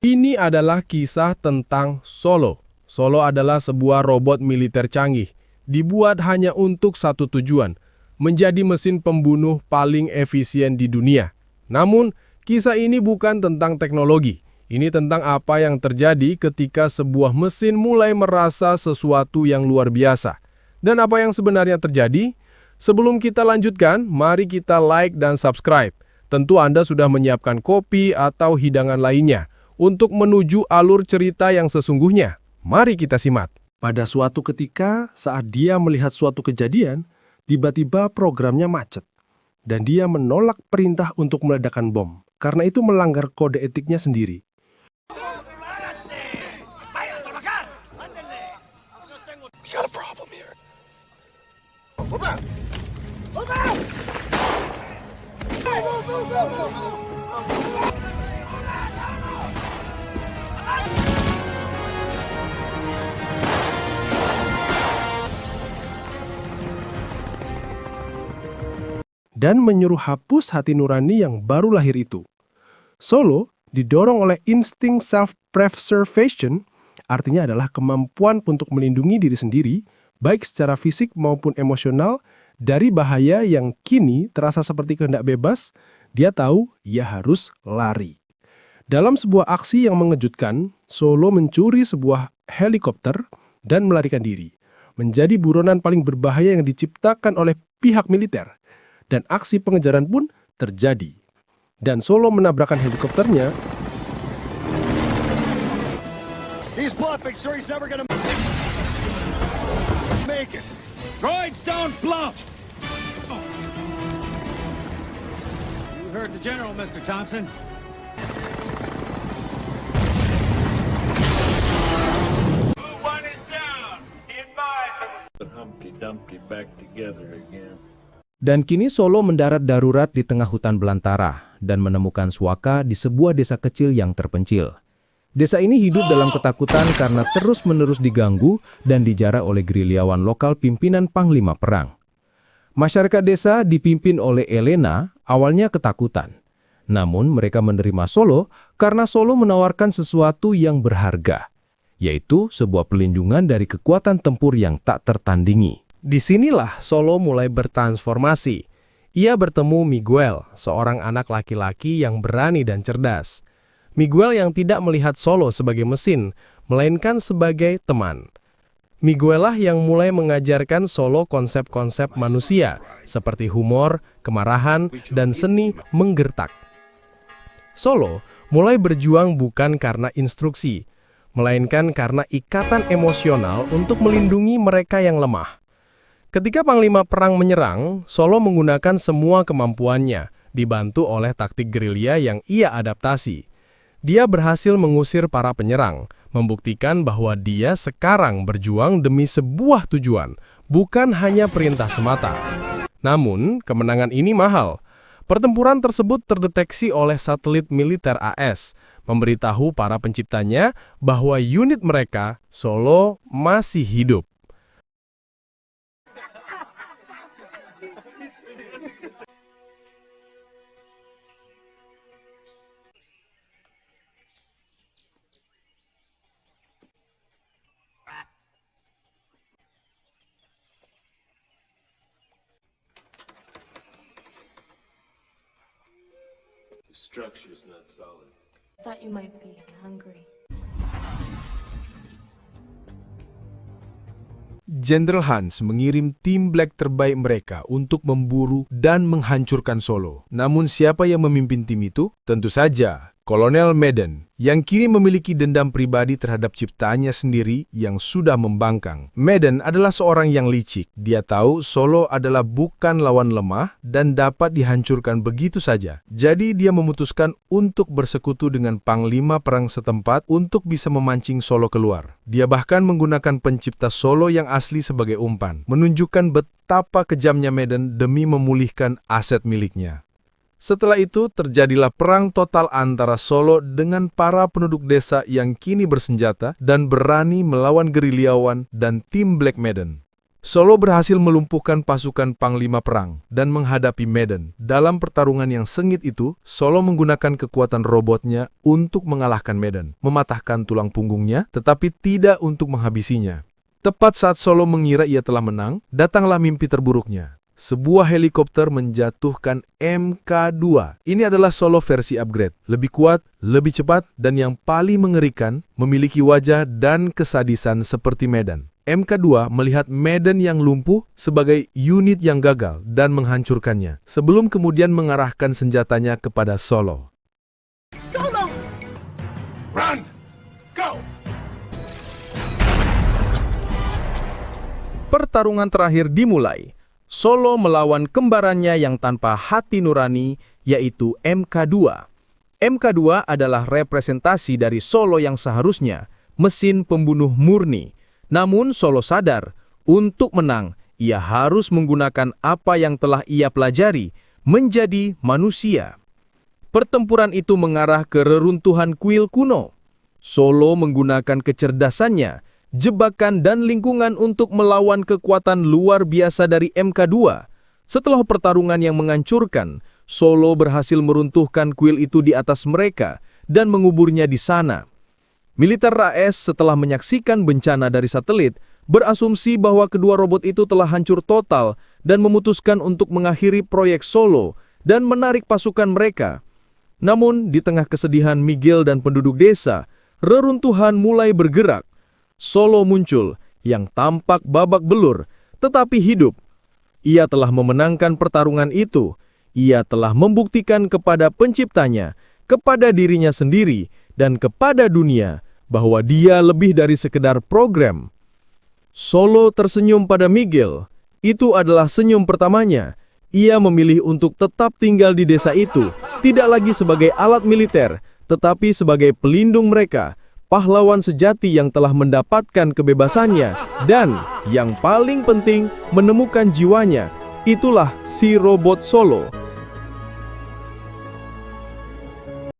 Ini adalah kisah tentang Solo. Solo adalah sebuah robot militer canggih, dibuat hanya untuk satu tujuan, menjadi mesin pembunuh paling efisien di dunia. Namun, kisah ini bukan tentang teknologi. Ini tentang apa yang terjadi ketika sebuah mesin mulai merasa sesuatu yang luar biasa. Dan apa yang sebenarnya terjadi? Sebelum kita lanjutkan, mari kita like dan subscribe. Tentu Anda sudah menyiapkan kopi atau hidangan lainnya untuk menuju alur cerita yang sesungguhnya. Mari kita simak. Pada suatu ketika, saat dia melihat suatu kejadian, tiba-tiba programnya macet. Dan dia menolak perintah untuk meledakkan bom, karena itu melanggar kode etiknya sendiri. We got a problem here. Dan menyuruh hapus hati nurani yang baru lahir itu. Solo didorong oleh insting self-preservation, artinya adalah kemampuan untuk melindungi diri sendiri, baik secara fisik maupun emosional, dari bahaya yang kini terasa seperti kehendak bebas. Dia tahu ia harus lari. Dalam sebuah aksi yang mengejutkan, Solo mencuri sebuah helikopter dan melarikan diri, menjadi buronan paling berbahaya yang diciptakan oleh pihak militer. Dan aksi pengejaran pun terjadi. Dan Solo menabrakkan helikopternya. He's bluffing, sir. He's never gonna make it. Droids don't bluff. You heard the general, Mr. Thompson. One is down. Be advised. Put Humpty Dumpty back together again. Dan kini Solo mendarat darurat di tengah hutan belantara dan menemukan Suaka di sebuah desa kecil yang terpencil. Desa ini hidup dalam ketakutan karena terus-menerus diganggu dan dijara oleh gerilyawan lokal pimpinan Panglima Perang. Masyarakat desa dipimpin oleh Elena awalnya ketakutan. Namun mereka menerima Solo karena Solo menawarkan sesuatu yang berharga, yaitu sebuah perlindungan dari kekuatan tempur yang tak tertandingi. Disinilah Solo mulai bertransformasi. Ia bertemu Miguel, seorang anak laki-laki yang berani dan cerdas. Miguel yang tidak melihat Solo sebagai mesin, melainkan sebagai teman. Miguel lah yang mulai mengajarkan Solo konsep-konsep manusia, seperti humor, kemarahan, dan seni menggertak. Solo mulai berjuang bukan karena instruksi, melainkan karena ikatan emosional untuk melindungi mereka yang lemah. Ketika Panglima Perang menyerang, Solo menggunakan semua kemampuannya, dibantu oleh taktik gerilya yang ia adaptasi. Dia berhasil mengusir para penyerang, membuktikan bahwa dia sekarang berjuang demi sebuah tujuan, bukan hanya perintah semata. Namun, kemenangan ini mahal. Pertempuran tersebut terdeteksi oleh satelit militer AS, memberitahu para penciptanya bahwa unit mereka, Solo, masih hidup. The structure's not solid. Thought you might be hungry. Jenderal Hans mengirim tim Black terbaik mereka untuk memburu dan menghancurkan Solo. Namun siapa yang memimpin tim itu? Tentu saja Kolonel Madden, yang kini memiliki dendam pribadi terhadap ciptaannya sendiri yang sudah membangkang. Madden adalah seorang yang licik. Dia tahu Solo adalah bukan lawan lemah dan dapat dihancurkan begitu saja. Jadi dia memutuskan untuk bersekutu dengan Panglima Perang setempat untuk bisa memancing Solo keluar. Dia bahkan menggunakan pencipta Solo yang asli sebagai umpan, menunjukkan betapa kejamnya Madden demi memulihkan aset miliknya. Setelah itu, terjadilah perang total antara Solo dengan para penduduk desa yang kini bersenjata dan berani melawan gerilyawan dan tim Black Madden. Solo berhasil melumpuhkan pasukan Panglima Perang dan menghadapi Medan. Dalam pertarungan yang sengit itu, Solo menggunakan kekuatan robotnya untuk mengalahkan Medan, mematahkan tulang punggungnya, tetapi tidak untuk menghabisinya. Tepat saat Solo mengira ia telah menang, datanglah mimpi terburuknya. Sebuah helikopter menjatuhkan MK2. Ini adalah Solo versi upgrade. Lebih kuat, lebih cepat, dan yang paling mengerikan, memiliki wajah dan kesadisan seperti Medan. MK2 melihat Medan yang lumpuh sebagai unit yang gagal dan menghancurkannya, sebelum kemudian mengarahkan senjatanya kepada Solo. Run! Go! Pertarungan terakhir dimulai. Solo melawan kembarannya yang tanpa hati nurani, yaitu MK2. MK2 adalah representasi dari Solo yang seharusnya mesin pembunuh murni. Namun Solo sadar, untuk menang, ia harus menggunakan apa yang telah ia pelajari, menjadi manusia. Pertempuran itu mengarah ke reruntuhan kuil kuno. Solo menggunakan kecerdasannya, jebakan dan lingkungan untuk melawan kekuatan luar biasa dari MK2. Setelah pertarungan yang menghancurkan, Solo berhasil meruntuhkan kuil itu di atas mereka dan menguburnya di sana. Militer AS setelah menyaksikan bencana dari satelit, berasumsi bahwa kedua robot itu telah hancur total dan memutuskan untuk mengakhiri proyek Solo dan menarik pasukan mereka. Namun, di tengah kesedihan Miguel dan penduduk desa, reruntuhan mulai bergerak. Solo muncul, yang tampak babak belur, tetapi hidup. Ia telah memenangkan pertarungan itu. Ia telah membuktikan kepada penciptanya, kepada dirinya sendiri, dan kepada dunia, bahwa dia lebih dari sekedar program. Solo tersenyum pada Miguel. Itu adalah senyum pertamanya. Ia memilih untuk tetap tinggal di desa itu, tidak lagi sebagai alat militer, tetapi sebagai pelindung mereka, pahlawan sejati yang telah mendapatkan kebebasannya, dan yang paling penting, menemukan jiwanya. Itulah si robot Solo.